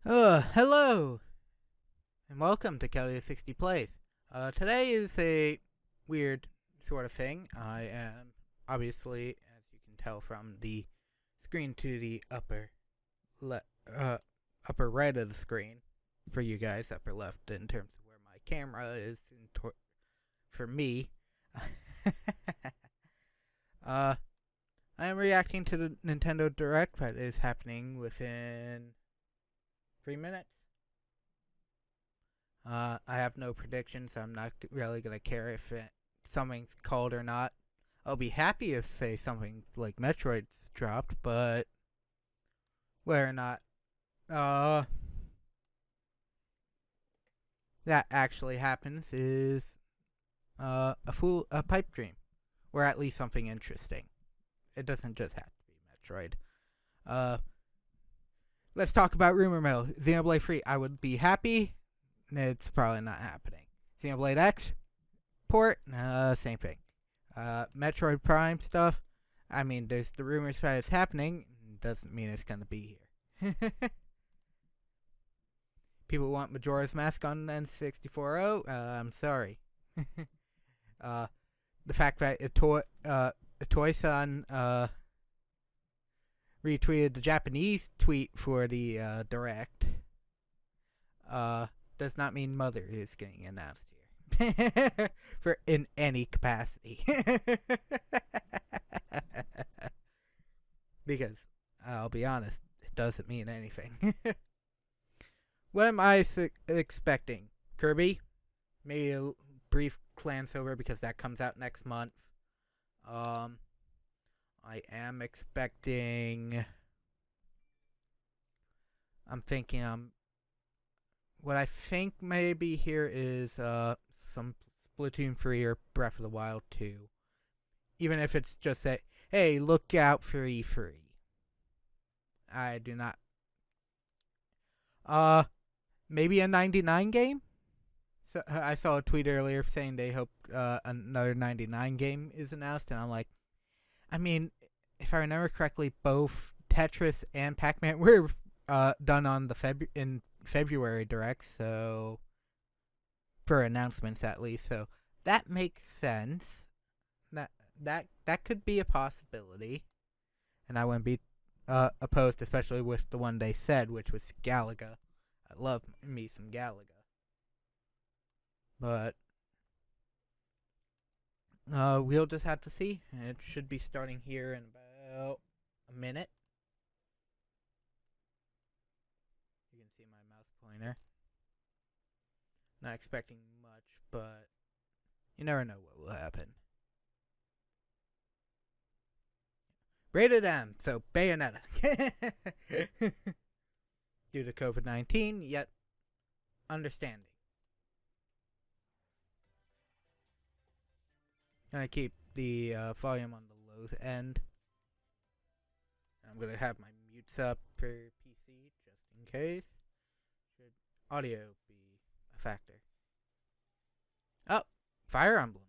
Hello, and welcome to Kelly60 Plays. Today is a weird sort of thing. I am, obviously, as you can tell from the screen to the upper right of the screen, for you guys, upper left in terms of where my camera is for me. I am reacting to the Nintendo Direct that is happening within 3 minutes. I have no predictions. I'm not really gonna care if something's called or not. I'll be happy if, say, something like Metroid's dropped, but whether or not that actually happens is a pipe dream, or at least something interesting. It doesn't just have to be Metroid. Let's talk about rumor mill. Xenoblade 3. I would be happy. It's probably not happening. Xenoblade X port, same thing. Metroid Prime stuff. I mean, there's the rumors that it's happening. Doesn't mean it's gonna be here. People want Majora's Mask on N64. I'm sorry. The fact that Toy-san retweeted the Japanese tweet for the Direct does not mean Mother is getting announced here for in any capacity. Because I'll be honest, it doesn't mean anything. What am I expecting? Kirby? Maybe a brief glance over because that comes out next month. I am expecting. What I think maybe here is some Splatoon 3 or Breath of the Wild 2. Even if it's just say, hey, look out for E3. I do not. Maybe a 99 game? So I saw a tweet earlier saying they hope another 99 game is announced, and I'm like, I mean, if I remember correctly, both Tetris and Pac-Man were done on the in February Direct, so for announcements at least, so that makes sense. That could be a possibility, and I wouldn't be opposed, especially with the one they said, which was Galaga. I love me some Galaga, but we'll just have to see. It should be starting here in about a minute. You can see my mouse pointer. Not expecting much, but you never know what will happen. Rated M, so Bayonetta. Due to COVID-19, yet understanding. Gonna keep the volume on the low end. I'm gonna have my mutes up for PC just in case. Should audio be a factor? Oh, Fire Emblem.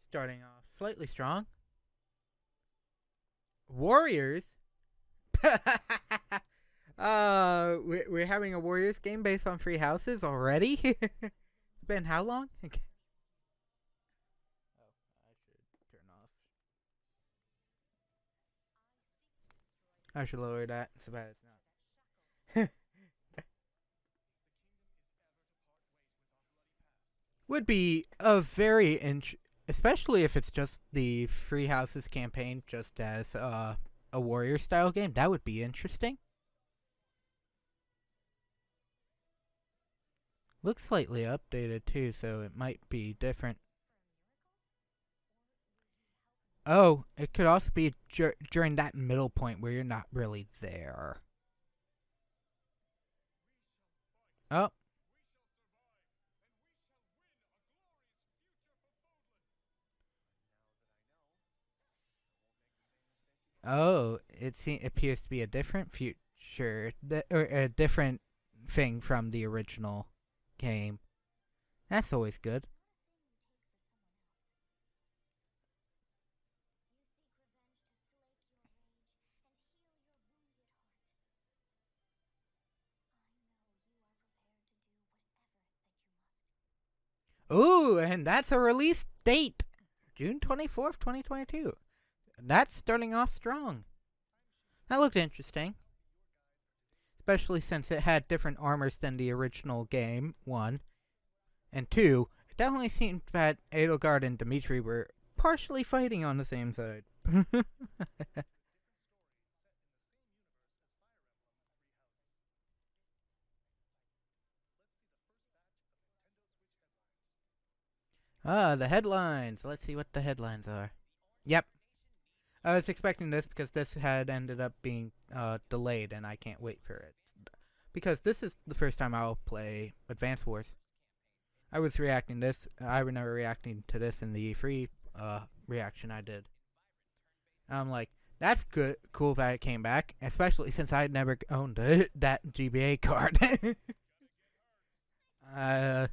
Starting off slightly strong. Warriors. We're having a Warriors game based on Free Houses already. It's been how long? Okay. Oh, I should turn off. I should lower that so that it's not. Would be a very especially if it's just the Free Houses campaign, just as a Warrior style game. That would be interesting. Looks slightly updated too, so it might be different. Oh, it could also be during that middle point where you're not really there. Oh. Oh, appears to be a different future, or a different thing from the original game. That's always good. Ooh, and that's a release date. June 24th, 2022. That's starting off strong. That looked interesting. Especially since it had different armors than the original game, one. And two, it definitely seemed that Edelgard and Dimitri were partially fighting on the same side. The headlines. Let's see what the headlines are. Yep. I was expecting this because this had ended up being delayed, and I can't wait for it. Because this is the first time I'll play Advance Wars. I was reacting this. I remember reacting to this in the free reaction I did. I'm like, that's good, cool that it came back, especially since I'd never owned that GBA card. uh,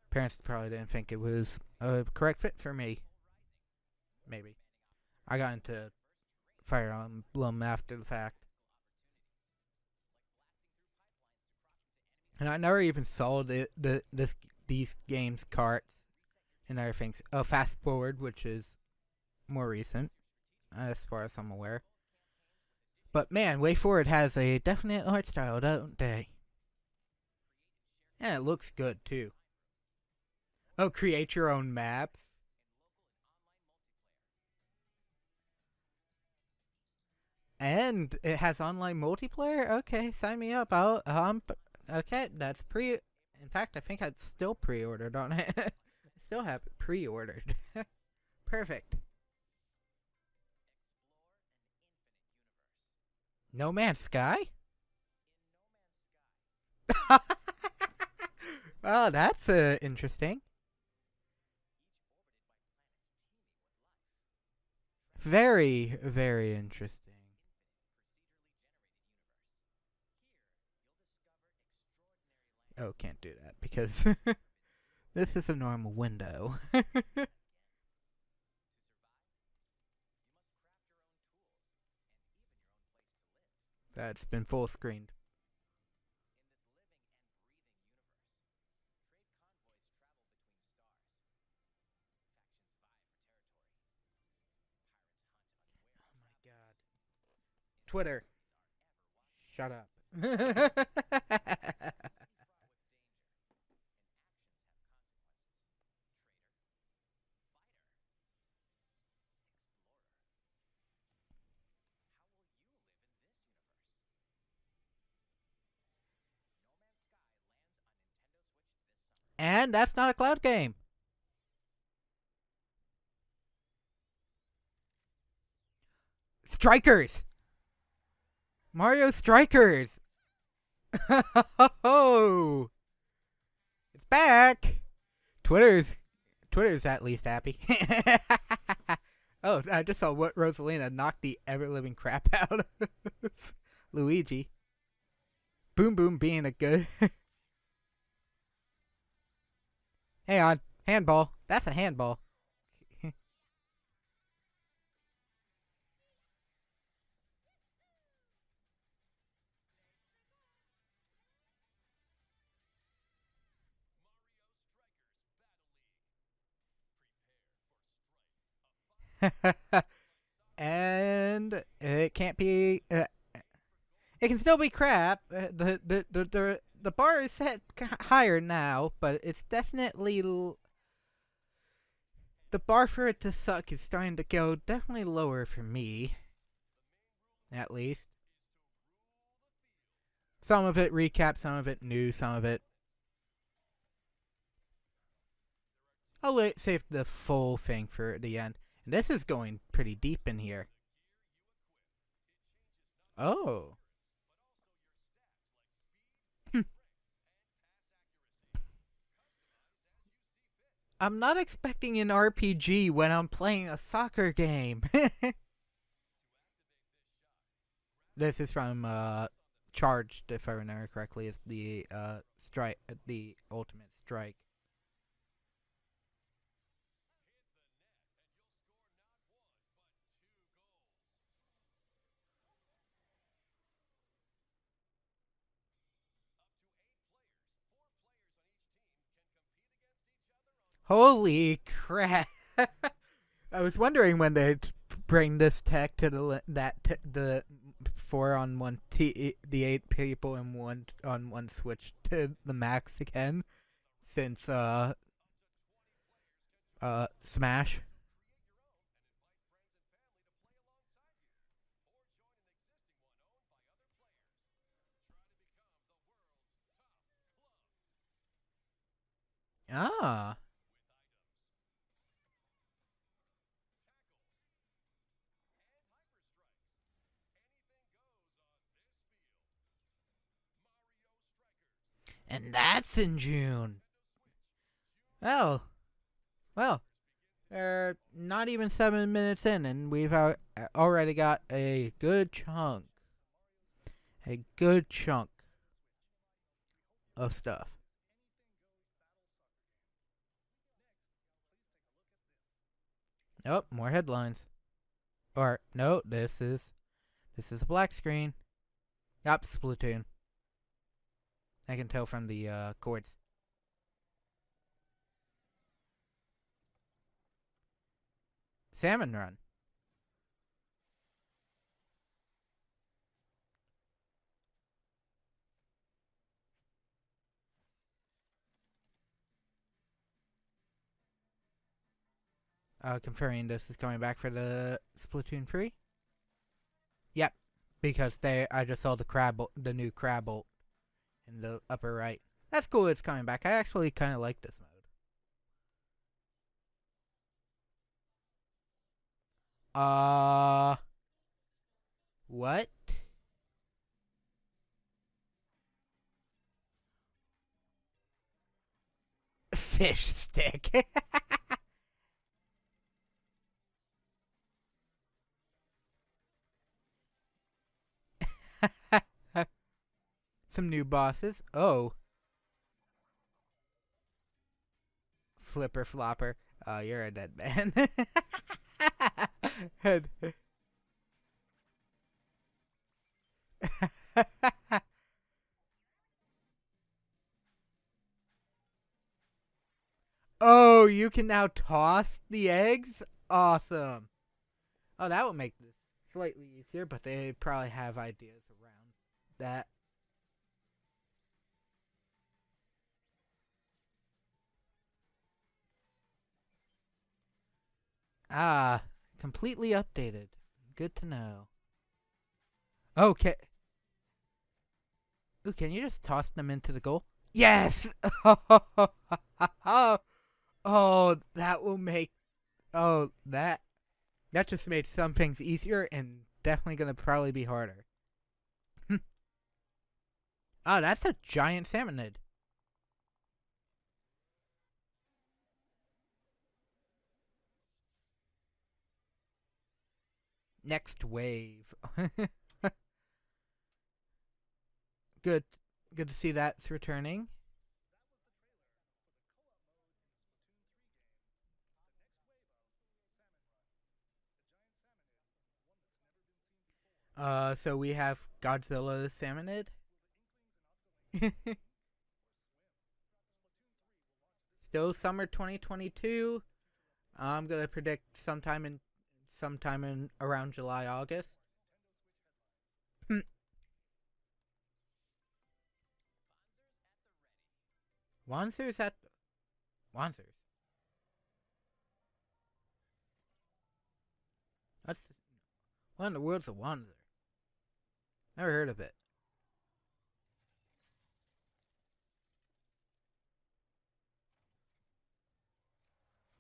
Parents probably didn't think it was a correct fit for me. Maybe I got into Fire Emblem after the fact, and I never even saw these games carts and other things. Fast Forward, which is more recent, as far as I'm aware. But man, Way Forward has a definite art style, don't they? And it looks good too. Oh, create your own maps. And it has online multiplayer? Okay, sign me up. Okay, that's pre. In fact, I think I'd still pre ordered on it. I still have it pre ordered. Perfect. No Man's Sky? Oh, that's interesting. Very, very interesting. Oh, can't do that because this is a normal window. That's been full screened. Oh my god. Twitter, shut up. And that's not a cloud game. Strikers! Mario Strikers! Oh, it's back. Twitter's Twitter's at least happy. Oh, I just saw what Rosalina knocked the ever living crap out of Luigi. Boom Boom being a good. Hang on, handball. That's a handball. And it can't be. It can still be crap. The bar is set higher now, but it's definitely the bar for it to suck is starting to go definitely lower for me, at least. Some of it recap, some of it new, some of it. I'll save the full thing for the end. And this is going pretty deep in here. Oh. I'm not expecting an RPG when I'm playing a soccer game. This is from Charged, if I remember correctly, is the strike, the ultimate strike. Holy crap! I was wondering when they'd bring this tech to the 4-on-1 the 8 people in one on one Switch to the max again since Smash. Ah, and that's in June. Well, well, not even 7 minutes in, and we've already got a good chunk of stuff. Oh, more headlines. Or no, this is a black screen. Yup, Splatoon. I can tell from the chords. Salmon Run. Confirming this is coming back for the Splatoon 3. Yep, because I just saw the new Crabble in the upper right. That's cool. It's coming back. I actually kind of like this mode. Uh, what? Fish stick. Some new bosses. Oh, Flipper Flopper. Oh, you're a dead man. Oh, you can now toss the eggs? Awesome. Oh, that would make this slightly easier, but they probably have ideas around that. Ah, completely updated. Good to know. Okay. Ooh, can you just toss them into the goal? Yes! Oh, that will make. Oh, that just made some things easier and definitely gonna probably be harder. Oh, that's a giant salmonid. Next wave. Good, good to see that's returning. So we have Godzilla Salmonid. Still summer 2022. I'm gonna predict sometime in around July August. Wanzer's at Wanzer's. That's what in the world's a Wanzer? Never heard of it.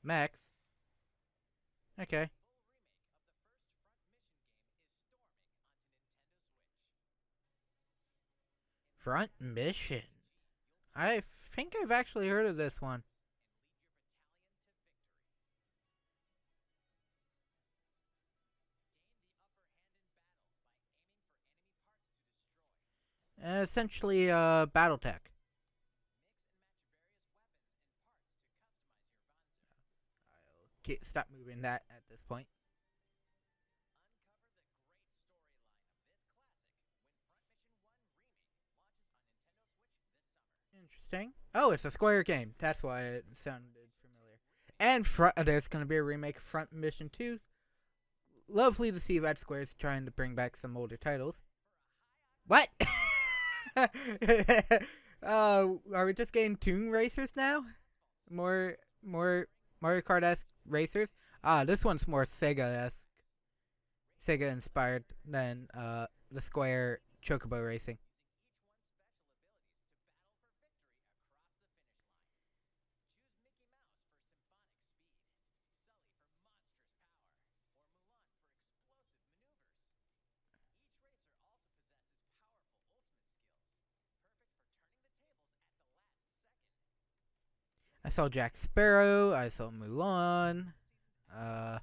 Max. Okay. Front Mission. I think I've actually heard of this one. Essentially, BattleTech. Stop moving that at this point. Interesting. Oh, it's a Square game. That's why it sounded familiar. And there's going to be a remake of Front Mission 2. Lovely to see Red Square's trying to bring back some older titles. What? Are we just getting Toon Racers now? More Mario Kart-esque racers? This one's more Sega-esque. Sega inspired than the Square Chocobo Racing. I saw Jack Sparrow. I saw Mulan. Uh,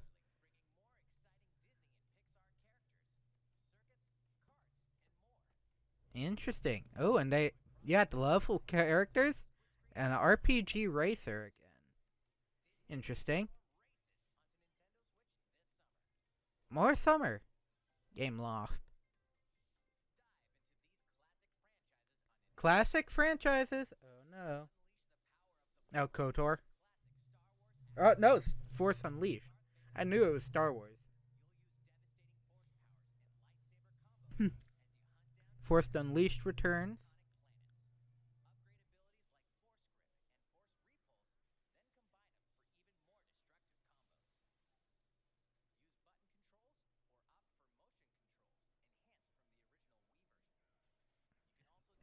Interesting. Oh, and you had the level characters and an RPG racer again. Interesting. More summer. Game lost. Classic franchises. Oh no. Oh, KOTOR. Oh no, it's Force Unleashed. I knew it was Star Wars. Force Unleashed returns.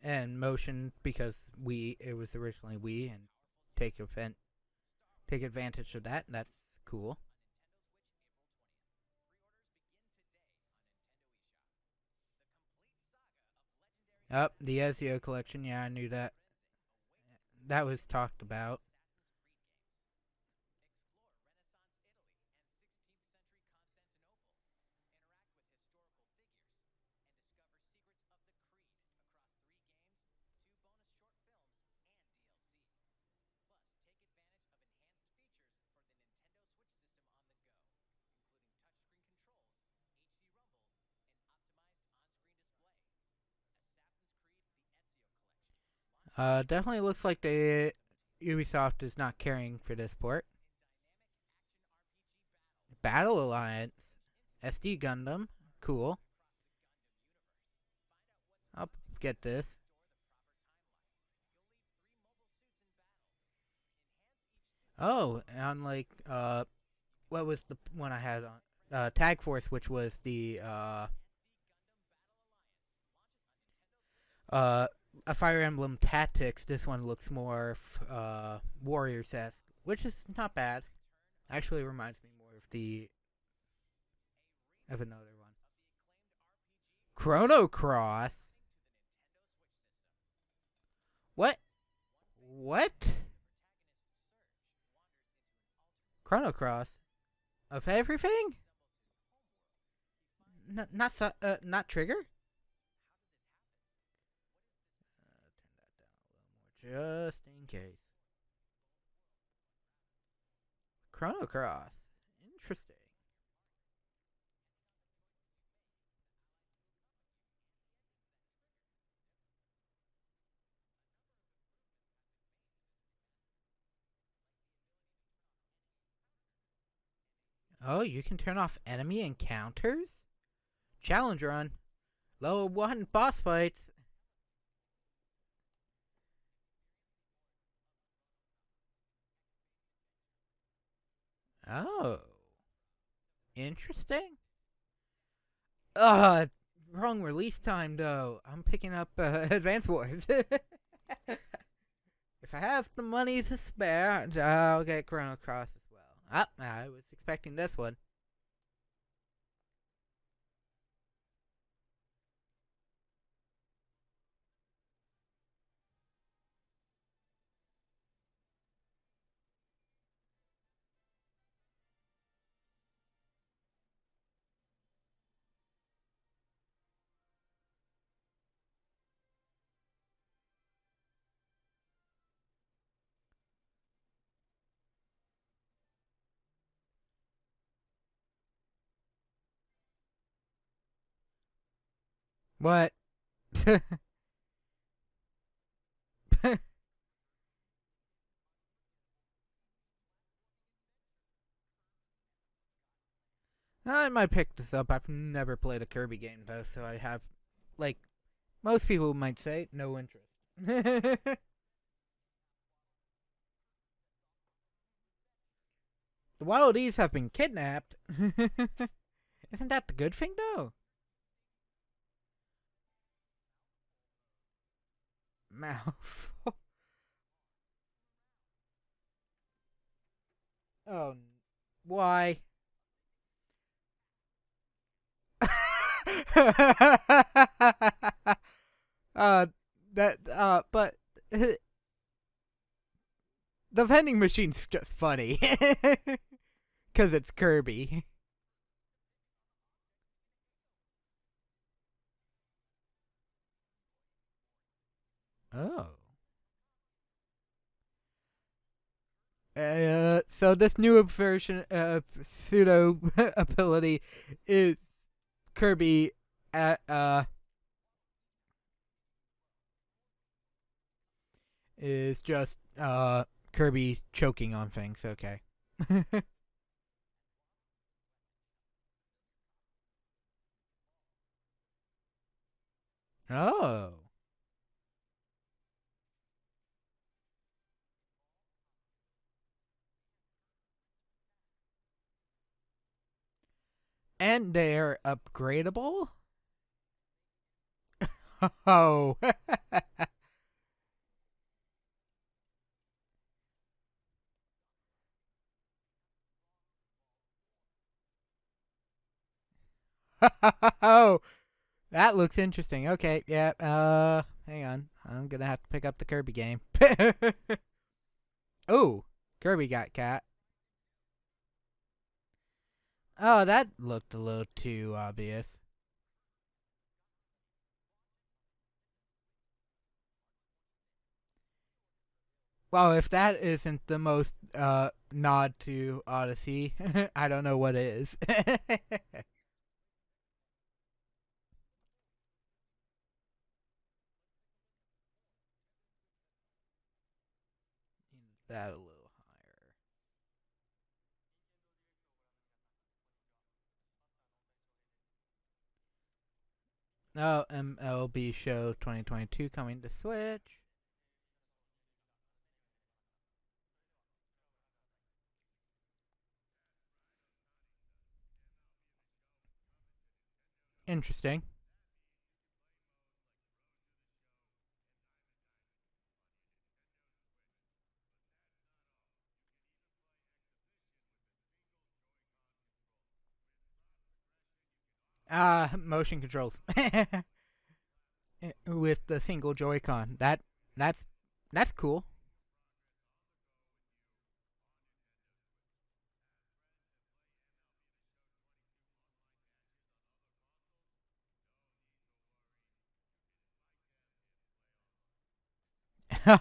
And motion because it was originally Wii and take event take advantage of that. And that's cool. Up the Ezio collection. Yeah, I knew that. That was talked about. Definitely looks like Ubisoft is not caring for this port. Battle Alliance, SD Gundam, cool. I'll get this. Oh, on like what was the one I had on Tag Force, which was the uh a Fire Emblem Tactics. This one looks more Warriors esque, which is not bad. Actually, reminds me more of another one. Chrono Cross. What? What? Chrono Cross of everything? Not Trigger. Turn that down a little more, just in case. Chrono Cross. Interesting. Oh, you can turn off enemy encounters? Challenge run. Level 1 boss fights. Oh. Interesting. Wrong release time though. I'm picking up Advance Wars. If I have the money to spare, I'll get Chrono Cross as well. I was expecting this one. What? I might pick this up. I've never played a Kirby game though, so I have, like, most people might say, no interest. The Wild E's have been kidnapped. Isn't that the good thing though? Mouth. Oh, why? uh, but the vending machine's just funny. Because it's Kirby. Oh. So this new version of pseudo ability is Kirby at is just Kirby choking on things. Okay. Oh. And they're upgradable? Oh. Oh. That looks interesting. Okay, yeah. Hang on. I'm gonna have to pick up the Kirby game. Oh, Kirby got cat. Oh, that looked a little too obvious. Well, if that isn't the most nod to Odyssey, I don't know what is. That a little higher. Oh, MLB Show 2022 coming to Switch. Interesting. Motion controls with the single Joy-Con. That's that's cool.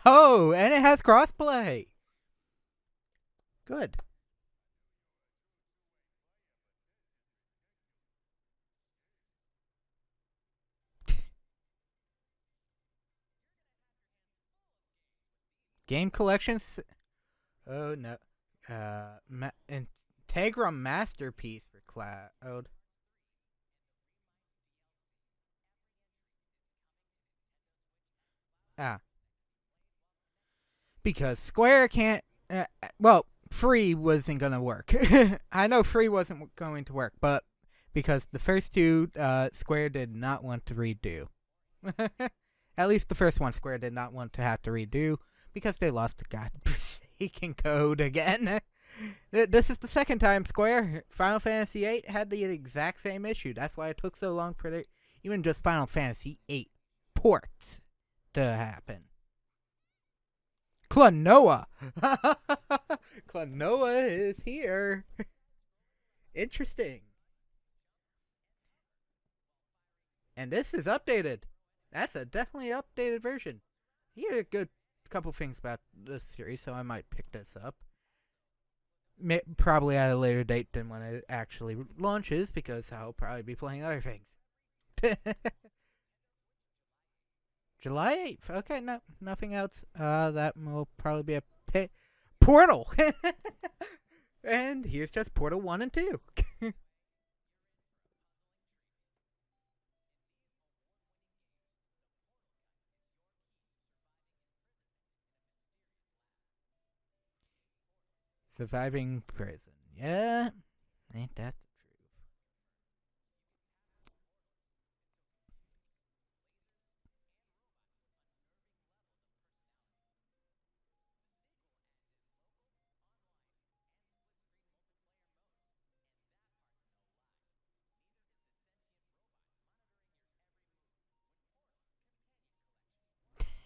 Oh, and it has crossplay. Good. Game collections. Oh no. Integra Masterpiece for Cloud. Ah, because Square can't. Well, free wasn't gonna work. I know free wasn't going to work, but because the first two, Square did not want to redo. At least the first one, Square did not want to have to redo because they lost the godforsaken code again. This is the second time Square Final Fantasy VIII had the exact same issue. That's why it took so long for even just Final Fantasy VIII ports to happen. Klonoa. Klonoa is here. Interesting. And this is updated. That's a definitely updated version. You hear a good couple things about this series, so I might pick this up. Probably at a later date than when it actually launches, because I'll probably be playing other things. July 8th. Okay, no, nothing else. That will probably be a Portal. And here's just Portal 1 and 2. Surviving prison. Yeah, ain't that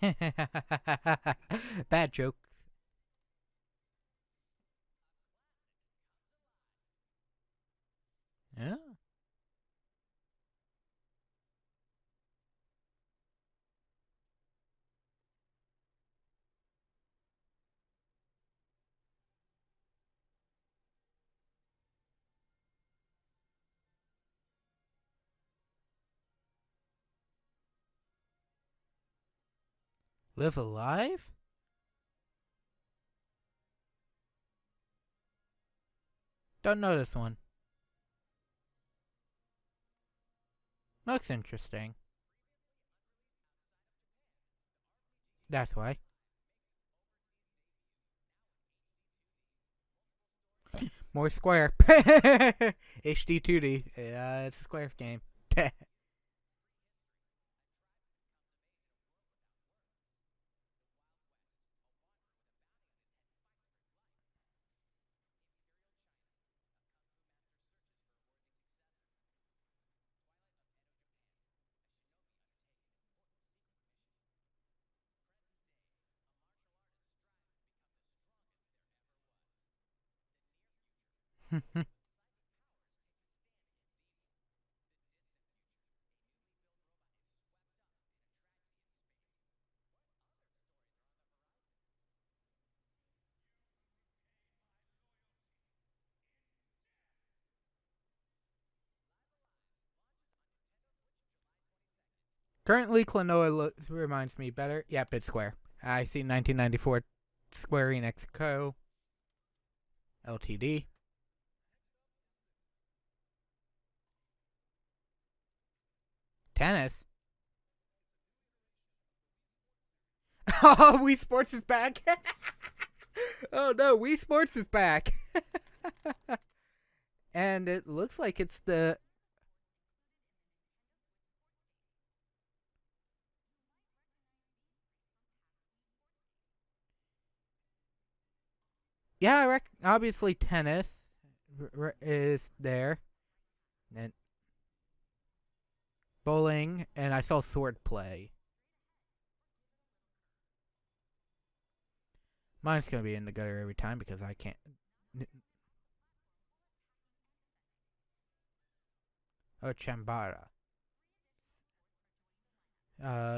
the truth. Bad joke. Yeah. Live alive? Don't know this one. Looks interesting. That's why. More Square. HD 2D. Yeah, it's a Square game. Currently, Klonoa reminds me better. Yep, it's Square. I see 1994 Square Enix Co. Ltd. Tennis. Oh, Wii Sports is back. Oh no, Wii Sports is back. And it looks like it's the. Yeah, obviously tennis is there. And bowling, and I saw sword play. Mine's gonna be in the gutter every time because I can't. Oh, Chambara.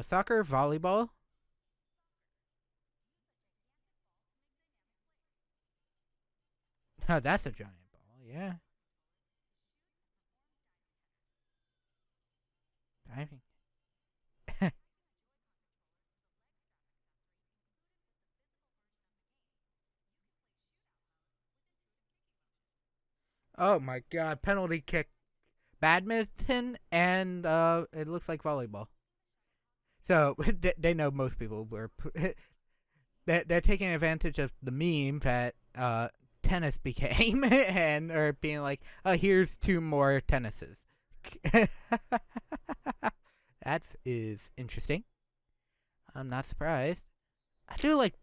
Soccer, volleyball. Oh, that's a giant ball. Yeah. Diving. Oh my god, penalty kick. Badminton and it looks like volleyball. So they know most people were. They're taking advantage of the meme that tennis became and are being like, oh, here's two more tennises. That is interesting. I'm not surprised. I do like.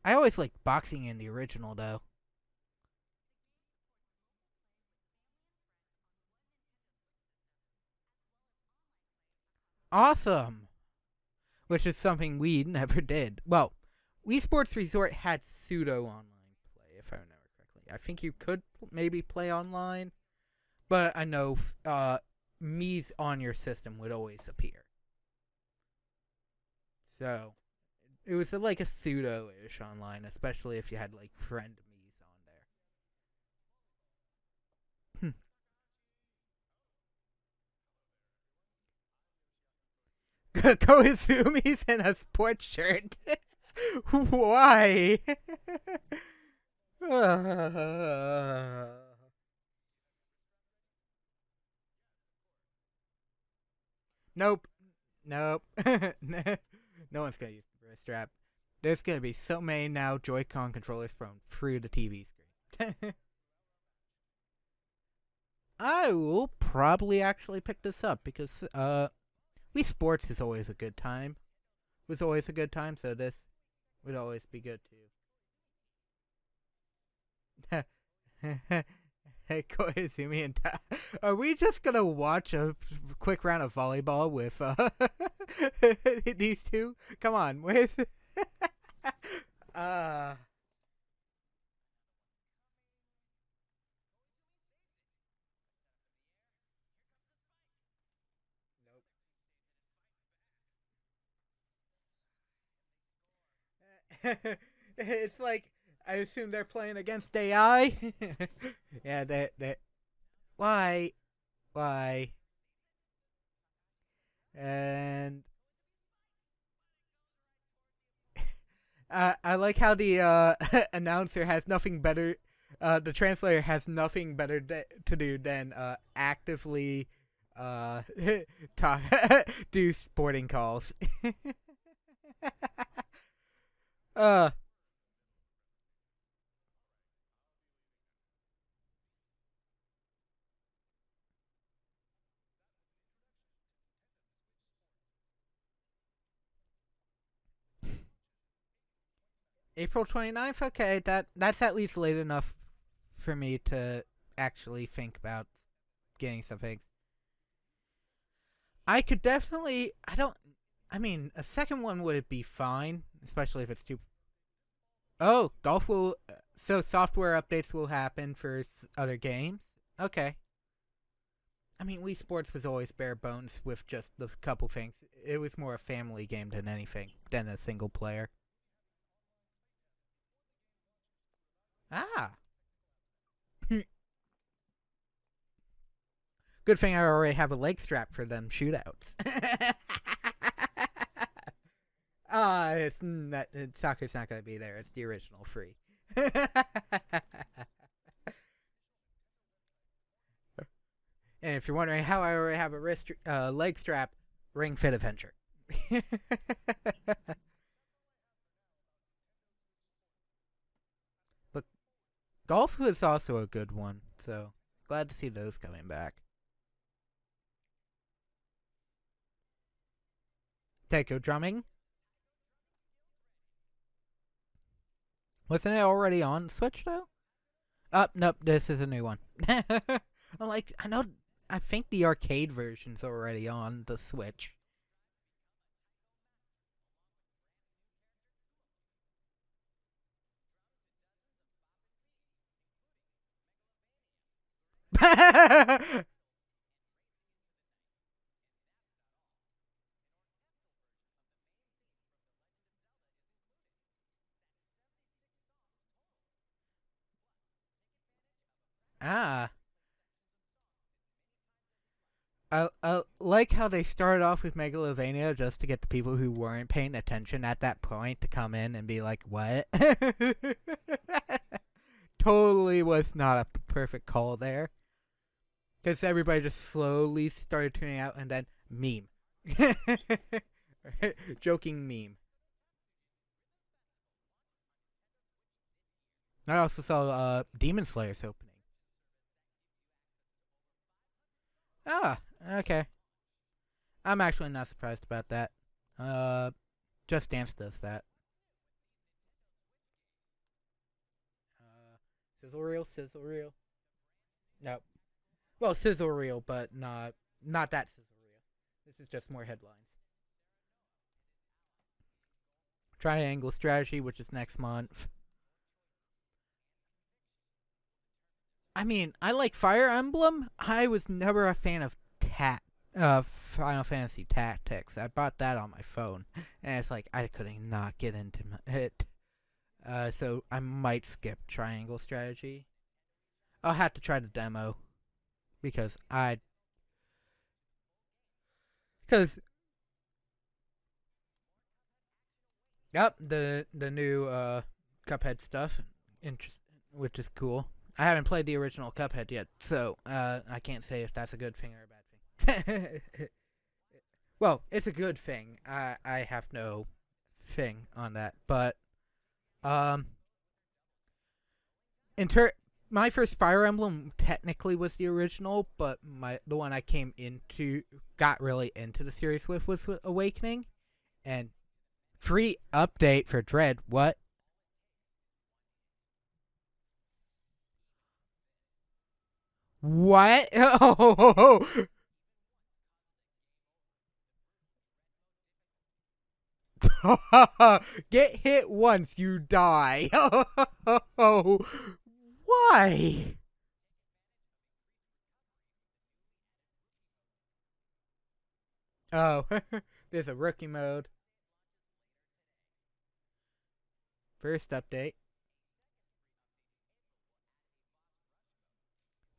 I always like boxing in the original though. Awesome, which is something we never did. Well, Wii Sports Resort had pseudo online play, if I remember correctly. I think you could maybe play online, but I know Mii's on your system would always appear. So it was like a pseudo-ish online, especially if you had like friend Mii's on there. Koizumi's in a sports shirt. Why? Nope. Nope. No one's gonna use the wrist strap. There's gonna be so many now Joy-Con controllers thrown through the TV screen. I will probably actually pick this up because Wii Sports is always a good time. Was always a good time, so this would always be good too. Hey, Koizumi and are we just gonna watch a quick round of volleyball with these two? Come on, with uh nope. It's like I assume they're playing against AI. Yeah, that why why and I like how the announcer has nothing better. The translator has nothing better to do than actively uh, talk, do sporting calls. uh, April 29th. Okay, that's at least late enough for me to actually think about getting something. I could definitely. I don't. I mean, a second one would be fine, especially if it's too. Oh, golf will. So software updates will happen for other games. Okay. I mean, Wii Sports was always bare bones with just the couple things. It was more a family game than anything, than a single player. Ah. Good thing I already have a leg strap for them shootouts. It's not, soccer's not going to be there. It's the original free. And if you're wondering how I already have a leg strap, Ring Fit Adventure. But golf was also a good one, so glad to see those coming back. Taiko drumming. Wasn't it already on Switch though? Nope, this is a new one. I'm like, I think the arcade version's already on the Switch. Ah, I like how they started off with Megalovania just to get the people who weren't paying attention at that point to come in and be like, "What?" Totally was not a perfect call there, because everybody just slowly started tuning out, and then meme, joking meme. I also saw Demon Slayer's opening. Ah, okay. I'm actually not surprised about that. Uh, Just Dance does that. Uh, Sizzle reel, sizzle reel. No, well, sizzle reel, but not that sizzle reel. This is just more headlines. Triangle Strategy, which is next month. I mean, I like Fire Emblem. I was never a fan of Final Fantasy Tactics. I bought that on my phone, and it's like I couldn't not get into it. So I might skip Triangle Strategy. I'll have to try the demo because because yep, the new Cuphead stuff, interest, which is cool. I haven't played the original Cuphead yet, so I can't say if that's a good thing or a bad thing. Well, it's a good thing. I have no thing on that, but um, my first Fire Emblem technically was the original, but the one I got really into the series with was Awakening, and free update for Dread. What? What? Oh, get hit once, you die. Oh, why? Oh, there's a rookie mode. First update.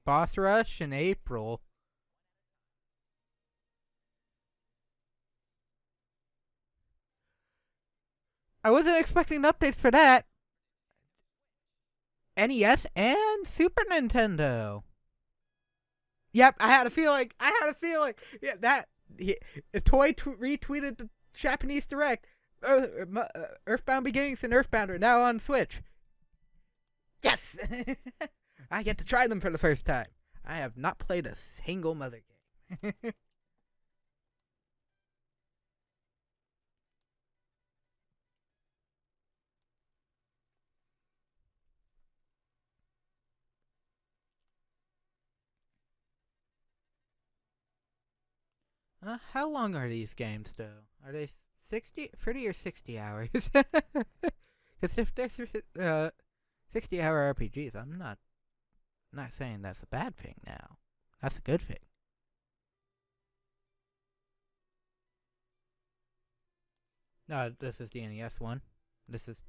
Boss Rush in April. I wasn't expecting updates for that. NES and Super Nintendo. Yep, I had a feeling. Yeah, Toy retweeted the Japanese Direct. Earthbound Beginnings and Earthbound are now on Switch. Yes! I get to try them for the first time. I have not played a single Mother game. How long are these games, though? Are they 30 or 60 hours? Because if there's 60-hour RPGs, I'm not saying that's a bad thing now. That's a good thing. No, this is the NES one. This is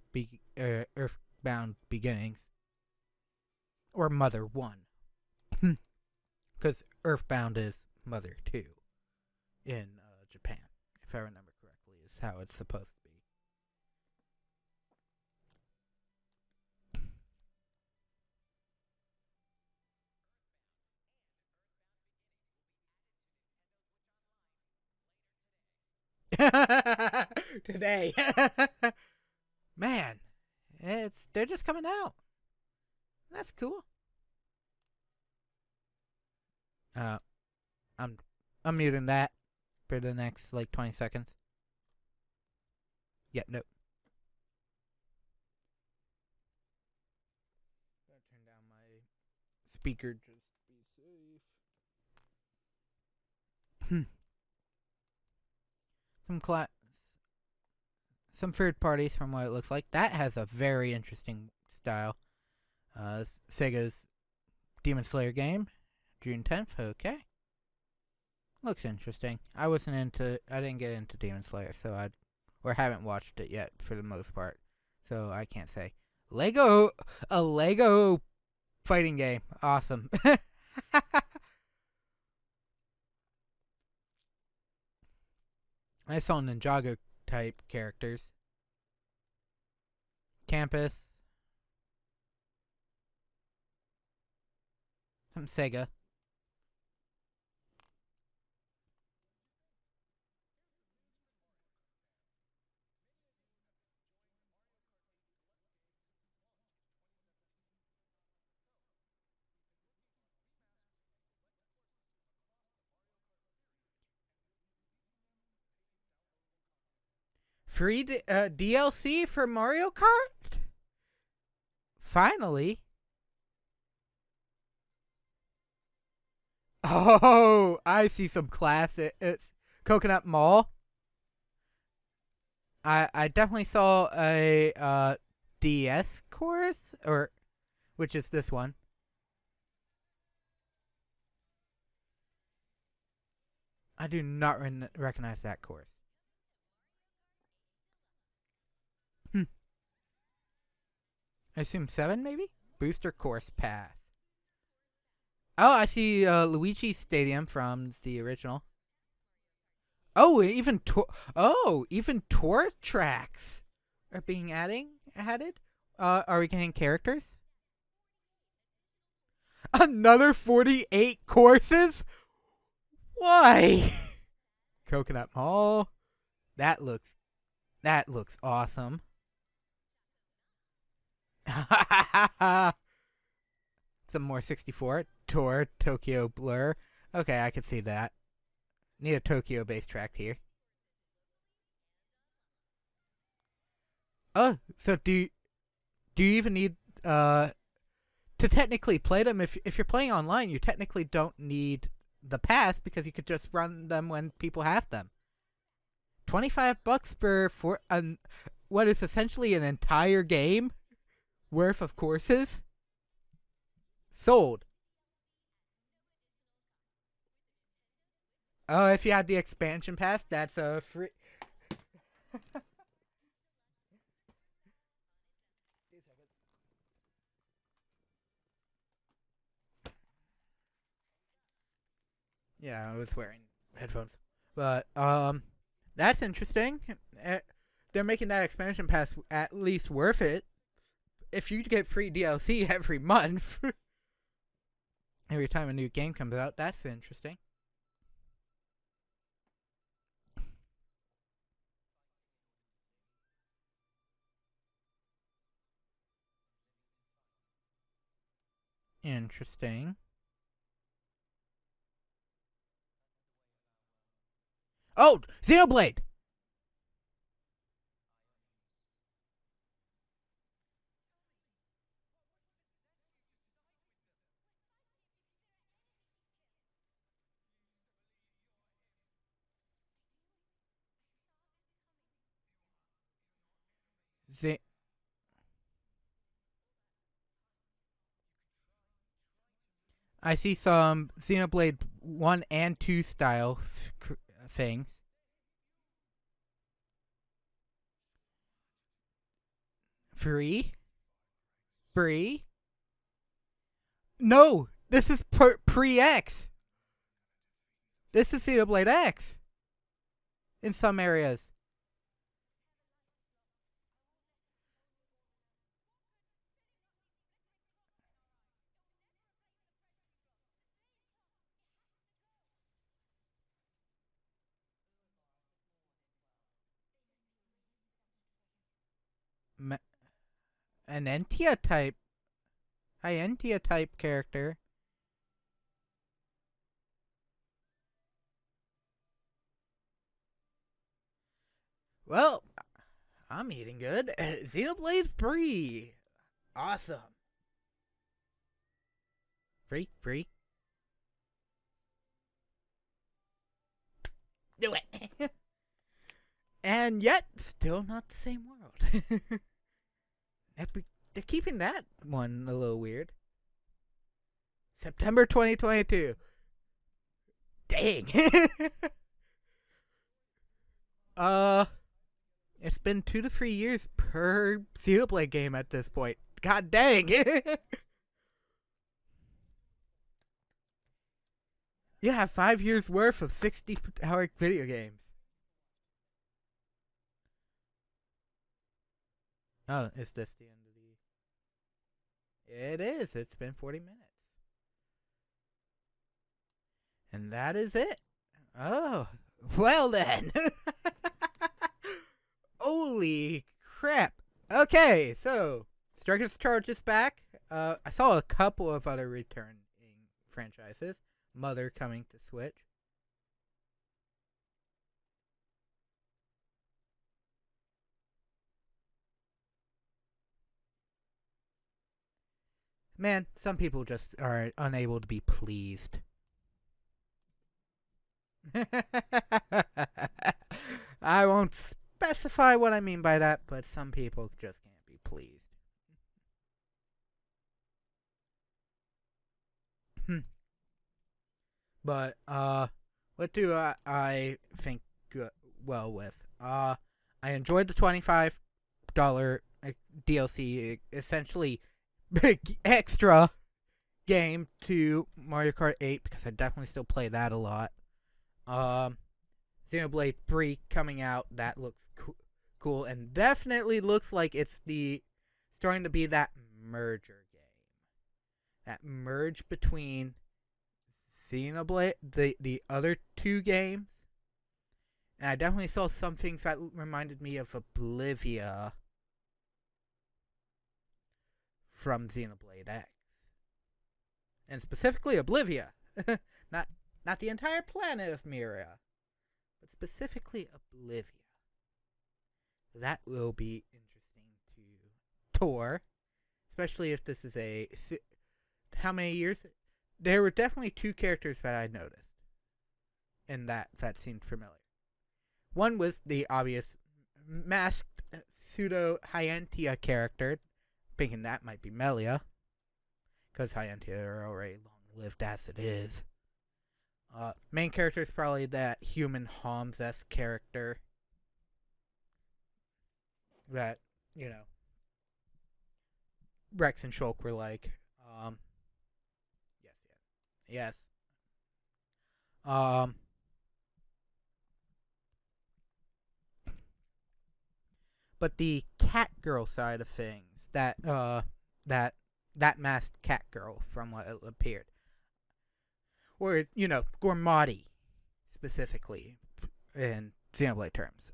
Earthbound Beginnings. Or Mother 1. Because Earthbound is Mother 2 in Japan, if I remember correctly, is how it's supposed to be. Today. Man, they're just coming out. That's cool. Uh, I'm muting that for the next like 20 seconds. Yeah, no. Gotta turn down my speaker just to be safe. Some third parties from what it looks like. That has a very interesting style. Sega's Demon Slayer game, June 10th. Okay, looks interesting. I didn't get into Demon Slayer, or haven't watched it yet for the most part, so I can't say. A Lego fighting game, awesome. I saw Ninjago type characters. Campus. Some Sega. Free DLC for Mario Kart? Finally. Oh, I see some classic. It's Coconut Mall. I definitely saw a DS course, which is this one. I do not recognize that course. I assume 7, maybe? Booster Course Pass. Oh, I see Luigi Stadium from the original. Oh, even tour tracks are being added. Are we getting characters? Another 48 courses? Why? Coconut Mall. That looks awesome. some more 64. Tour, Tokyo Blur. Okay, I could see that. Need a Tokyo-based track here. Oh, so do you even need to technically play them? If you're playing online, you technically don't need the pass because you could just run them when people have them. $25 for what is essentially an entire game worth of courses. Sold. Oh, if you had the expansion pass, that's a free. Yeah, I was wearing headphones. But that's interesting. They're making that expansion pass at least worth it. If you get free DLC every month, every time a new game comes out, that's interesting. Interesting. Oh, Xenoblade! Z- I see some Xenoblade 1 and 2 style things. Free? Free? No! This is pre-X! This is Xenoblade X! In some areas. An Entia type. Hi, Entia type character. Well, I'm eating good. Xenoblade free. Awesome. Free. Do it. And yet, still not the same world. They're keeping that one a little weird. September 2022. Dang. It's been 2 to 3 years per Xenoblade game at this point. God dang. You have 5 years worth of 60-hour video games. Oh, is this the end of the... It is. It's been 40 minutes. And that is it. Oh, well then. Holy crap. Okay, so Striker's Charge is back. I saw a couple of other returning franchises. Mother coming to Switch. Man, some people just are unable to be pleased. I won't specify what I mean by that, but some people just can't be pleased. But what do I think well with? I enjoyed the $25 DLC, essentially big extra game to Mario Kart 8 because I definitely still play that a lot. Xenoblade 3 coming out, that looks cool and definitely looks like it's starting to be that merger game. That merge between Xenoblade, the other 2 games. And I definitely saw some things that reminded me of Oblivia from Xenoblade X. and specifically Oblivia. not not the entire planet of Myria, but specifically Oblivia. That will be interesting to tour, especially if this is a how many years? There were definitely two characters that I noticed, and that seemed familiar. One was the obvious masked pseudo Hyantia character, thinking that might be Melia, because Hyantia are already long-lived as it is. Main character is probably that human Homs-esque character that, Rex and Shulk were like. Yes. But the cat girl side of things, that masked cat girl, from what it appeared, or Gormati specifically in Xenoblade terms,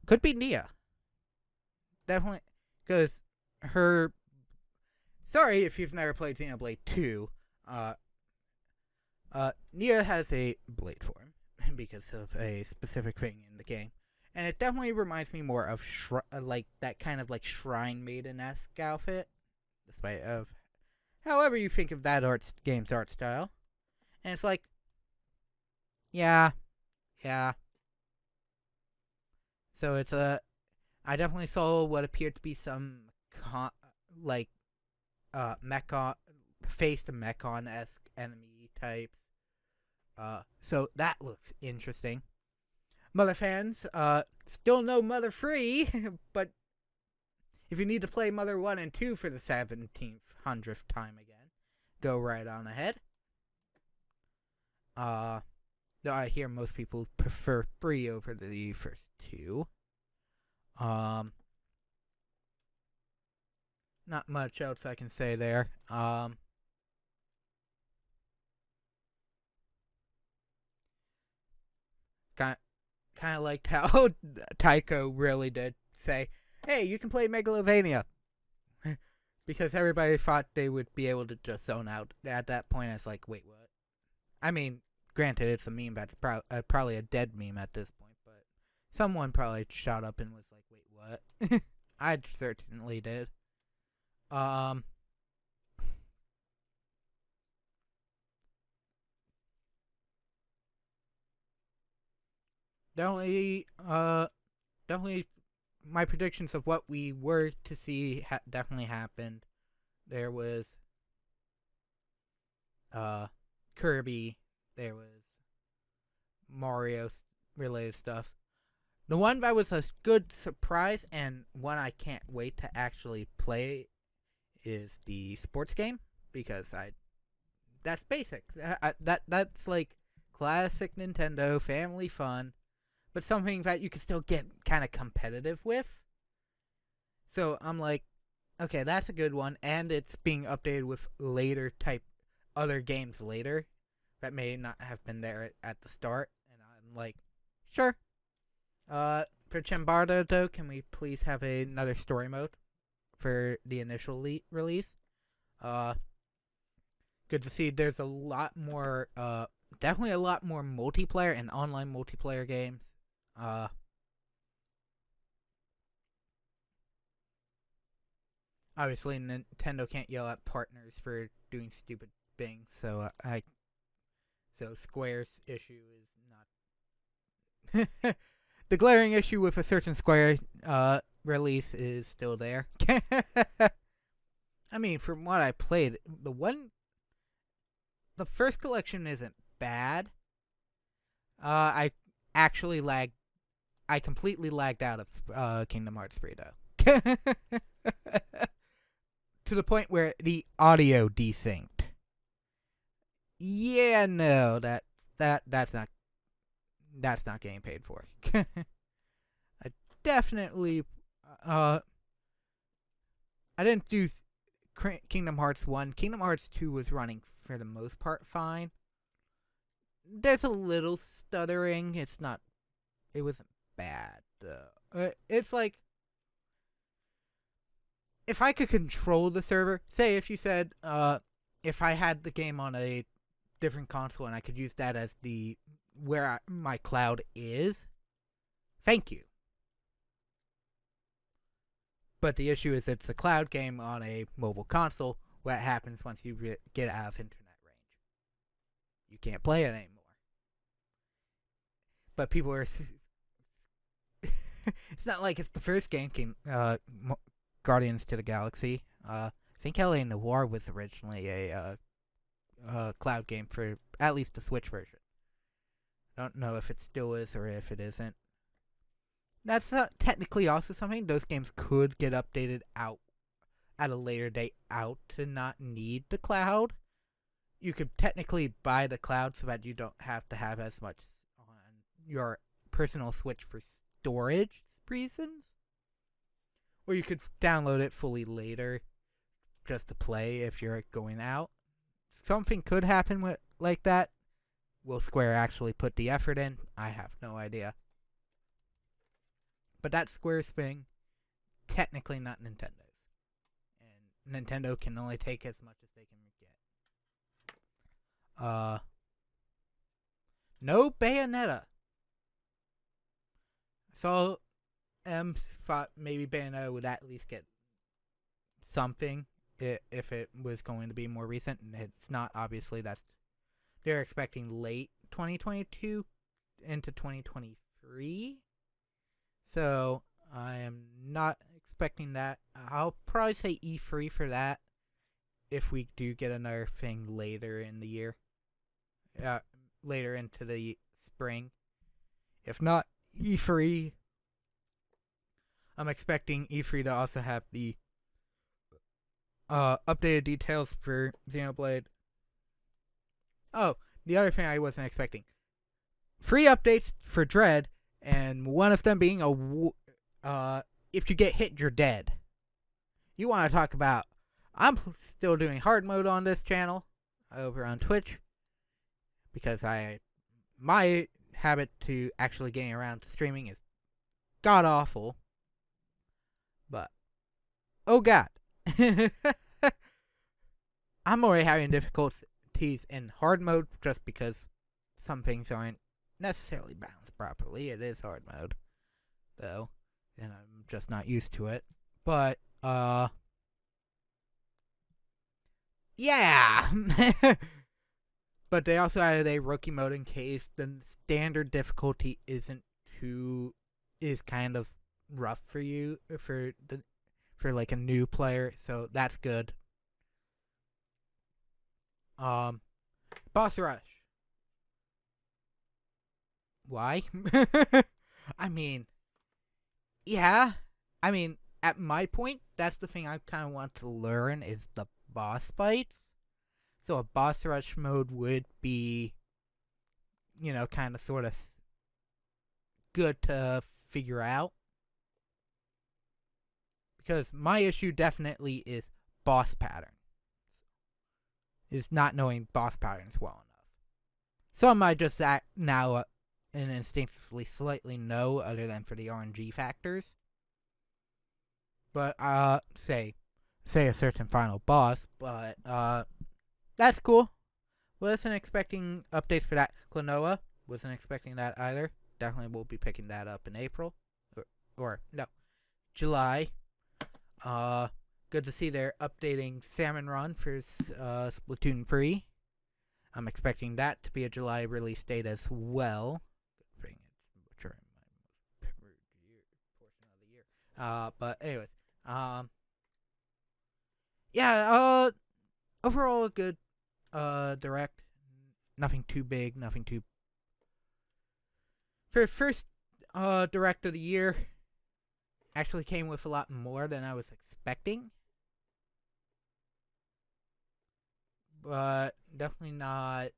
could be Nia. Definitely, because her. Sorry if you've never played Xenoblade 2. Nia has a blade form because of a specific thing in the game, and it definitely reminds me more of like that kind of like Shrine Maiden-esque outfit, despite of however you think of that game's art style. And it's like, yeah. So it's I definitely saw what appeared to be some Mechon, face to Mechon-esque enemy types. So that looks interesting. Mother fans, still no Mother free, but if you need to play Mother 1 and 2 for the 1700th time again, go right on ahead. Though I hear most people prefer 3 over the first 2. Not much else I can say there. Kind of liked how Tycho really did say, "Hey, you can play Megalovania," because everybody thought they would be able to just zone out at that point. It's like, wait, what? I mean, granted, it's a meme that's probably a dead meme at this point, but someone probably shot up and was like, "Wait, what?" I certainly did. Definitely, my predictions of what we were to see definitely happened. There was, Kirby. There was Mario related stuff. The one that was a good surprise and one I can't wait to actually play is the sports game, because that's basic. That's like classic Nintendo family fun, but something that you can still get kind of competitive with. So I'm like, okay, that's a good one, and it's being updated with later type other games later that may not have been there at the start, and I'm like, sure. For Chimbardo though, can we please have another story mode for the initial release? Good to see there's a lot more, definitely a lot more multiplayer and online multiplayer games. Obviously Nintendo can't yell at partners for doing stupid things, so Square's issue is not the glaring issue with a certain Square release is still there. I mean, from what I played, the first collection isn't bad. I completely lagged out of Kingdom Hearts 3 though. To the point where the audio desynced. Yeah, no, that's not getting paid for. I definitely I didn't do Kingdom Hearts 1. Kingdom Hearts 2 was running for the most part fine. There's a little stuttering. It wasn't bad. It's like, if I could control the server, say if you said, if I had the game on a different console and I could use that as the my cloud is, thank you. But the issue is it's a cloud game on a mobile console. What happens once you get out of internet range? You can't play it anymore. But people are. It's not like it's the first game Guardians to the Galaxy. I think LA Noire was originally a cloud game for at least the Switch version. I don't know if it still is or if it isn't. That's not technically also something. Those games could get updated out at a later date out to not need the cloud. You could technically buy the cloud so that you don't have to have as much on your personal Switch for storage reasons. Or you could download it fully later just to play if you're going out. Something could happen like that. Will Square actually put the effort in? I have no idea. But that's Square's thing. Technically not Nintendo's. And Nintendo can only take as much as they can get. No Bayonetta. So, thought maybe Bayonetta would at least get something if it was going to be more recent. And it's not, obviously. They're expecting late 2022 into 2023. So, I am not expecting that. I'll probably say E3 for that if we do get another thing later in the year. Later into the spring. If not E3, I'm expecting E3 to also have the updated details for Xenoblade. Oh, the other thing I wasn't expecting. 3 updates for Dread, and one of them being if you get hit, you're dead. You want to talk about... I'm still doing hard mode on this channel over on Twitch because my habit to actually getting around to streaming is god awful. But oh god. I'm already having difficulties in hard mode just because some things aren't necessarily balanced properly. It is hard mode, though, and I'm just not used to it. But, yeah! But they also added a rookie mode in case the standard difficulty is kind of rough for you, for like a new player, so that's good. Boss rush. Why? I mean, yeah. I mean, at my point, that's the thing I kind of want to learn is the boss fights. So a boss rush mode would be, kind of sort of good to figure out. Because my issue definitely is boss patterns. Is not knowing boss patterns well enough. Some I just act now and instinctively slightly know, other than for the RNG factors. But say a certain final boss, but that's cool. Wasn't expecting updates for that. Klonoa, wasn't expecting that either. Definitely will be picking that up in April. Or no, July. Good to see they're updating Salmon Run for Splatoon 3. I'm expecting that to be a July release date as well. But anyways, yeah, overall a good direct. Nothing too big, nothing too... For first direct of the year, actually came with a lot more than I was expecting. But definitely not,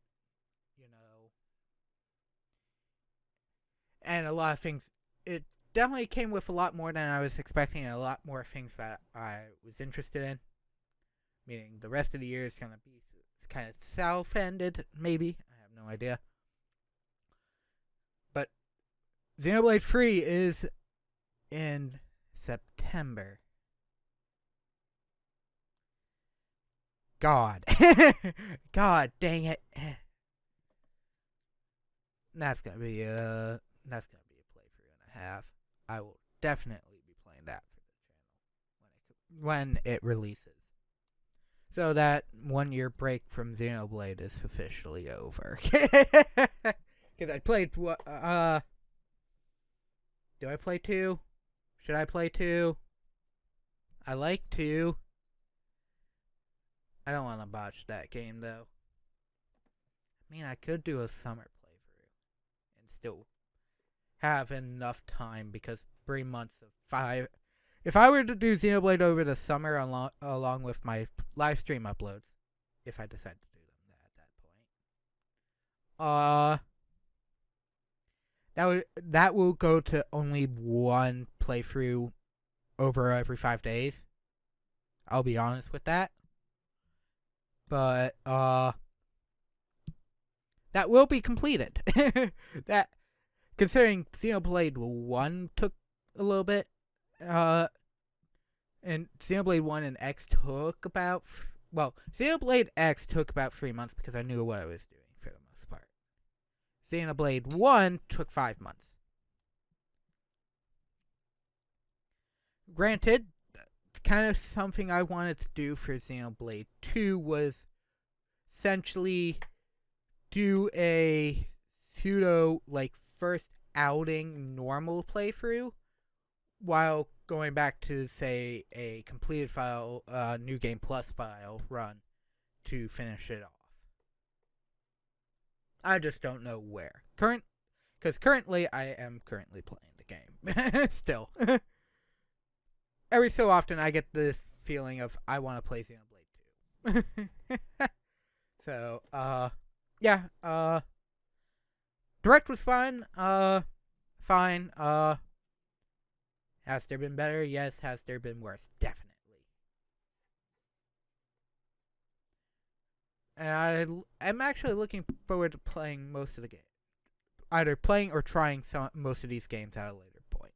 and a lot of things. It definitely came with a lot more than I was expecting, and a lot more things that I was interested in. Meaning the rest of the year is going to be kind of self-ended, maybe. I have no idea. But Xenoblade 3 is in September. God. God dang it. That's gonna be a playthrough and a half. I will definitely be playing that for the channel when it releases. So that 1 year break from Xenoblade is officially over. Because I played do I play 2? Should I play 2? I like 2. I don't want to botch that game though. I mean, I could do a summer playthrough and still have enough time because 3 months of 5. If I were to do Xenoblade over the summer along with my live stream uploads, if I decide to do them at that point, that will go to only one playthrough over every 5 days. I'll be honest with that. But that will be completed. That, considering Xenoblade 1 took a little bit, and Xenoblade 1 and X took about, Xenoblade X took about 3 months because I knew what I was doing for the most part. Xenoblade 1 took 5 months. Granted, kind of something I wanted to do for Xenoblade 2 was essentially do a pseudo, first outing normal playthrough while going back to, say, a completed file, New Game Plus file run to finish it off. I just don't know where. Because currently I am currently playing the game. Still. Every so often I get this feeling of I want to play Xenoblade 2. So, yeah, Direct was fun, fine, has there been better? Yes. Has there been worse? Definitely. And I'm actually looking forward to playing most of the game. Either playing or trying most of these games at a later point.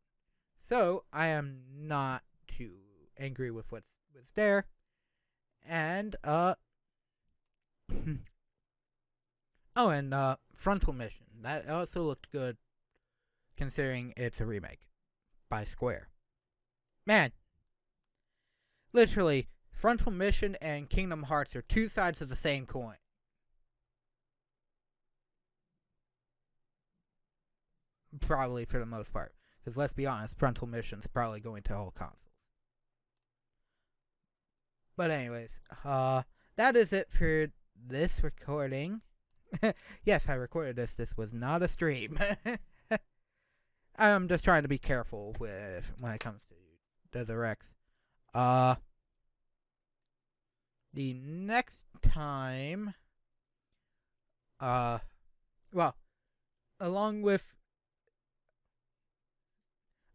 So, I am not too angry with what's there. And, oh, and Frontal Mission. That also looked good, considering it's a remake by Square. Man, literally, Frontal Mission and Kingdom Hearts are two sides of the same coin. Probably for the most part. Because let's be honest, Frontal Mission's probably going to all consoles. But anyways, that is it for this recording. Yes, I recorded this. This was not a stream. I'm just trying to be careful with when it comes to the directs. The next time, along with,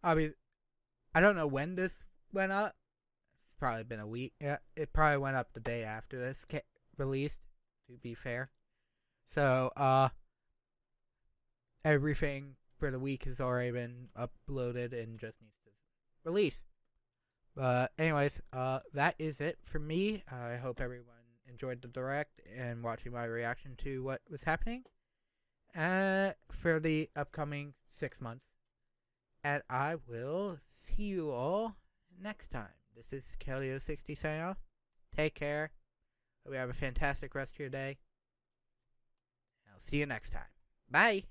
I don't know when this went up. It's probably been a week. Yeah, it probably went up the day after this released, to be fair. So, everything for the week has already been uploaded and just needs to release. But anyways, that is it for me. I hope everyone enjoyed the direct and watching my reaction to what was happening for the upcoming 6 months. And I will see you all next time. This is Kelly060 signing off. Take care. Hope you have a fantastic rest of your day. I'll see you next time. Bye.